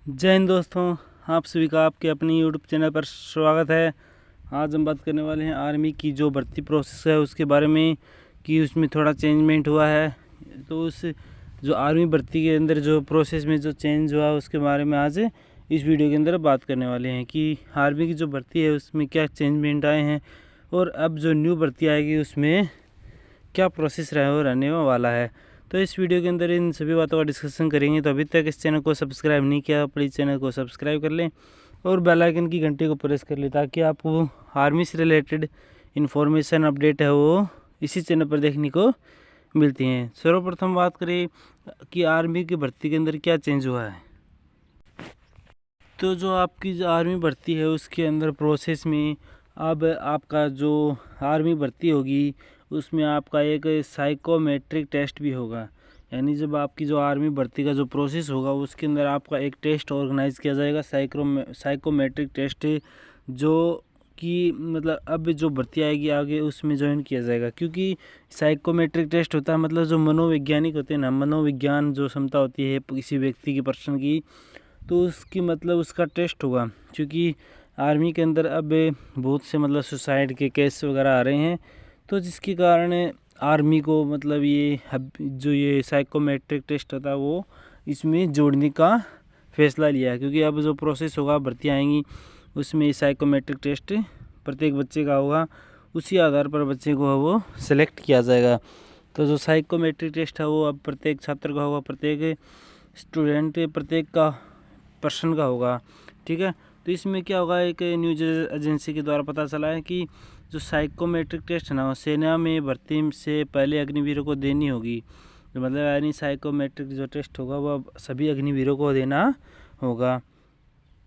जय हिंद दोस्तों, आप सभी का आपके अपनी यूट्यूब चैनल पर स्वागत है। आज हम बात करने वाले हैं आर्मी की जो भर्ती प्रोसेस है उसके बारे में कि उसमें थोड़ा चेंजमेंट हुआ है। तो उस जो आर्मी भर्ती के अंदर जो प्रोसेस में जो चेंज हुआ उसके बारे में आज इस वीडियो के अंदर बात करने वाले हैं कि आर्मी की जो भर्ती है उसमें क्या चेंजमेंट आए हैं और अब जो न्यू भर्ती आएगी उसमें क्या प्रोसेस रहने वाला है। तो इस वीडियो के अंदर इन सभी बातों का डिस्कशन करेंगे। तो अभी तक इस चैनल को सब्सक्राइब नहीं किया, प्लीज़ चैनल को सब्सक्राइब कर लें और बेल आइकन की घंटी को प्रेस कर लें ताकि आपको आर्मी से रिलेटेड इन्फॉर्मेशन अपडेट है वो इसी चैनल पर देखने को मिलती हैं। सर्वप्रथम बात करें कि आर्मी की भर्ती के अंदर क्या चेंज हुआ है। तो जो आपकी जो आर्मी भर्ती है उसके अंदर प्रोसेस में अब आपका जो आर्मी भर्ती होगी उसमें आपका एक साइकोमेट्रिक टेस्ट भी होगा। यानी जब आपकी जो आर्मी भर्ती का जो प्रोसेस होगा उसके अंदर आपका एक टेस्ट ऑर्गेनाइज किया जाएगा, साइकोमेट्रिक टेस्ट, जो कि मतलब अब जो भर्ती आएगी आगे उसमें ज्वाइन किया जाएगा। क्योंकि साइकोमेट्रिक टेस्ट होता है मतलब जो मनोवैज्ञानिक होते हैं ना, मनोविज्ञान जो क्षमता होती है किसी व्यक्ति की, पर्सन की, तो उसकी मतलब उसका टेस्ट होगा। क्योंकि आर्मी के अंदर अब बहुत से मतलब सुसाइड के केस वगैरह आ रहे हैं, तो जिसके कारण आर्मी को मतलब ये जो ये साइकोमेट्रिक टेस्ट होता है वो इसमें जोड़ने का फैसला लिया है। क्योंकि अब जो प्रोसेस होगा, भर्ती आएंगी, उसमें साइकोमेट्रिक टेस्ट प्रत्येक बच्चे का होगा, उसी आधार पर बच्चे को वो सेलेक्ट किया जाएगा। तो जो साइकोमेट्रिक टेस्ट है वो अब प्रत्येक छात्र का होगा, प्रत्येक स्टूडेंट, प्रत्येक का पर्सन का होगा। ठीक है, तो इसमें क्या होगा, एक न्यूज एजेंसी के द्वारा पता चला है कि जो साइकोमेट्रिक टेस्ट है ना, सेना में भर्ती से पहले अग्निवीरों को देनी होगी। तो मतलब यानी साइकोमेट्रिक जो टेस्ट होगा वह सभी अग्निवीरों को देना होगा।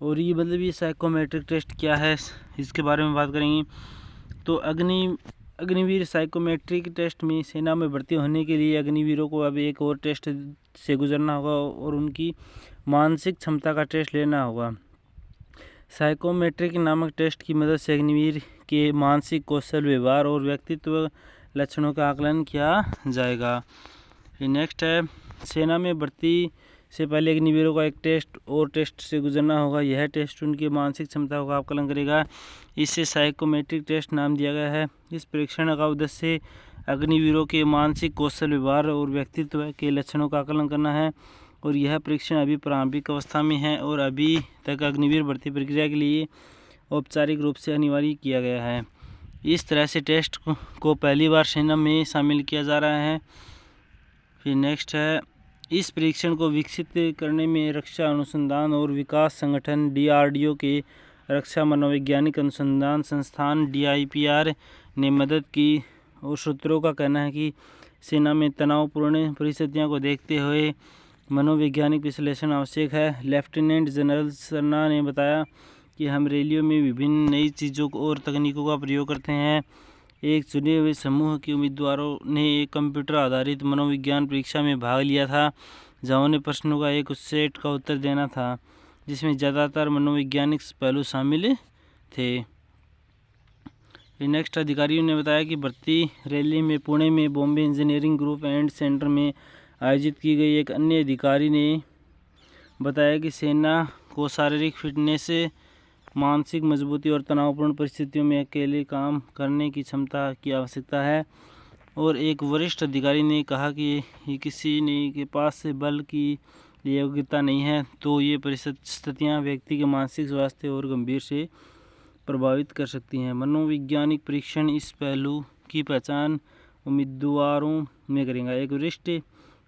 और ये मतलब ये साइकोमेट्रिक टेस्ट क्या है इसके बारे में बात करेंगे। तो अग्निवीर साइकोमेट्रिक टेस्ट में सेना में भर्ती होने के लिए अग्निवीरों को अब एक और टेस्ट से गुजरना होगा और उनकी मानसिक क्षमता का टेस्ट लेना होगा। साइकोमेट्रिक नामक टेस्ट की मदद से अग्निवीर के मानसिक कौशल, व्यवहार और व्यक्तित्व लक्षणों का आकलन किया जाएगा। नेक्स्ट है, सेना में भर्ती से पहले अग्निवीरों का एक टेस्ट से गुजरना होगा। यह टेस्ट उनकी मानसिक क्षमता का आकलन करेगा। इसे साइकोमेट्रिक टेस्ट नाम दिया गया है। इस परीक्षण का उद्देश्य अग्निवीरों के मानसिक कौशल, व्यवहार और व्यक्तित्व के लक्षणों का आकलन करना है। और यह परीक्षण अभी प्रारंभिक अवस्था में है और अभी तक अग्निवीर भर्ती प्रक्रिया के लिए औपचारिक रूप से अनिवार्य किया गया है। इस तरह से टेस्ट को पहली बार सेना में शामिल किया जा रहा है। फिर नेक्स्ट है, इस परीक्षण को विकसित करने में रक्षा अनुसंधान और विकास संगठन DRDO के रक्षा मनोवैज्ञानिक अनुसंधान संस्थान DIPR ने मदद की। और सूत्रों का कहना है कि सेना में तनावपूर्ण परिस्थितियों को देखते हुए मनोवैज्ञानिक विश्लेषण आवश्यक है। लेफ्टिनेंट जनरल सरना ने बताया कि हम रैलियों में विभिन्न नई चीज़ों और तकनीकों का प्रयोग करते हैं। एक चुने हुए समूह के उम्मीदवारों ने एक कंप्यूटर आधारित मनोविज्ञान परीक्षा में भाग लिया था जहाँ उन्हें प्रश्नों का एक सेट का उत्तर देना था जिसमें ज़्यादातर मनोवैज्ञानिक पहलू शामिल थे। नेक्स्ट, अधिकारियों ने बताया कि भर्ती रैली में पुणे में Bombay engineering group and centre में आयोजित की गई। एक अन्य अधिकारी ने बताया कि सेना को शारीरिक फिटनेस, मानसिक मजबूती और तनावपूर्ण परिस्थितियों में अकेले काम करने की क्षमता की आवश्यकता है। और एक वरिष्ठ अधिकारी ने कहा कि किसी ने के पास बल की योग्यता नहीं है तो ये परिस्थितियाँ व्यक्ति के मानसिक स्वास्थ्य और गंभीर से प्रभावित कर सकती हैं। मनोवैज्ञानिक परीक्षण इस पहलू की पहचान उम्मीदवारों में करेगा। एक वरिष्ठ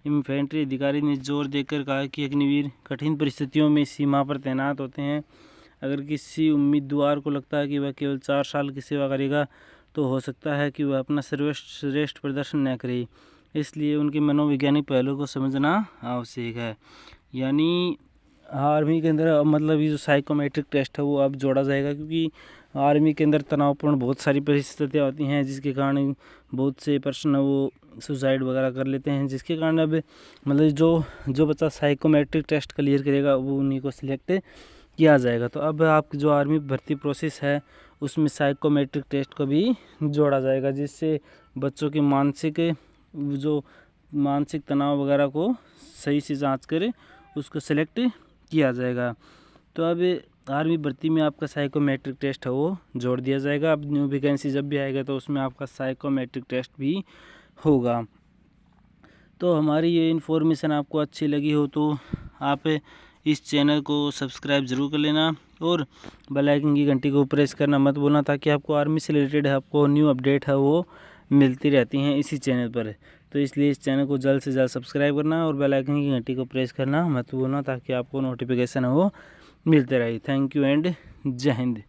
इन्फेंट्री अधिकारी ने जोर देकर कहा कि अग्निवीर कठिन परिस्थितियों में सीमा पर तैनात होते हैं। अगर किसी उम्मीदवार को लगता है कि वह केवल 4 साल की सेवा करेगा तो हो सकता है कि वह अपना सर्वश्रेष्ठ प्रदर्शन न करे। इसलिए उनके मनोवैज्ञानिक पहलू को समझना आवश्यक है। यानी आर्मी के अंदर मतलब ये जो साइकोमेट्रिक टेस्ट है वो अब जोड़ा जाएगा क्योंकि आर्मी के अंदर तनावपूर्ण बहुत सारी परिस्थितियाँ होती हैं जिसके कारण बहुत से पर्सन वो सुसाइड वगैरह कर लेते हैं, जिसके कारण अब मतलब जो बच्चा साइकोमेट्रिक टेस्ट क्लियर करेगा वो उन्हीं को सिलेक्ट किया जाएगा। तो अब आपकी जो आर्मी भर्ती प्रोसेस है उसमें साइकोमेट्रिक टेस्ट को भी जोड़ा जाएगा जिससे बच्चों के मानसिक तनाव वगैरह को सही से जांच कर उसको सेलेक्ट किया जाएगा। तो अब आर्मी भर्ती में आपका साइकोमेट्रिक टेस्ट है वो जोड़ दिया जाएगा। अब न्यू वैकेंसी जब भी आएगा तो उसमें आपका साइकोमेट्रिक टेस्ट भी होगा। तो हमारी ये इन्फॉर्मेशन आपको अच्छी लगी हो तो आप इस चैनल को सब्सक्राइब ज़रूर कर लेना और बेल आइकन की घंटी को प्रेस करना मत भूलना, ताकि आपको आर्मी से रिलेटेड आपको न्यू अपडेट है वो मिलती रहती हैं इसी चैनल पर। तो इसलिए इस चैनल को जल्द से जल्द सब्सक्राइब करना और बेल आइकन की घंटी को प्रेस करना मत भूलना, ताकि आपको नोटिफिकेशन है वो मिलते रहे। थैंक यू एंड जय हिंद।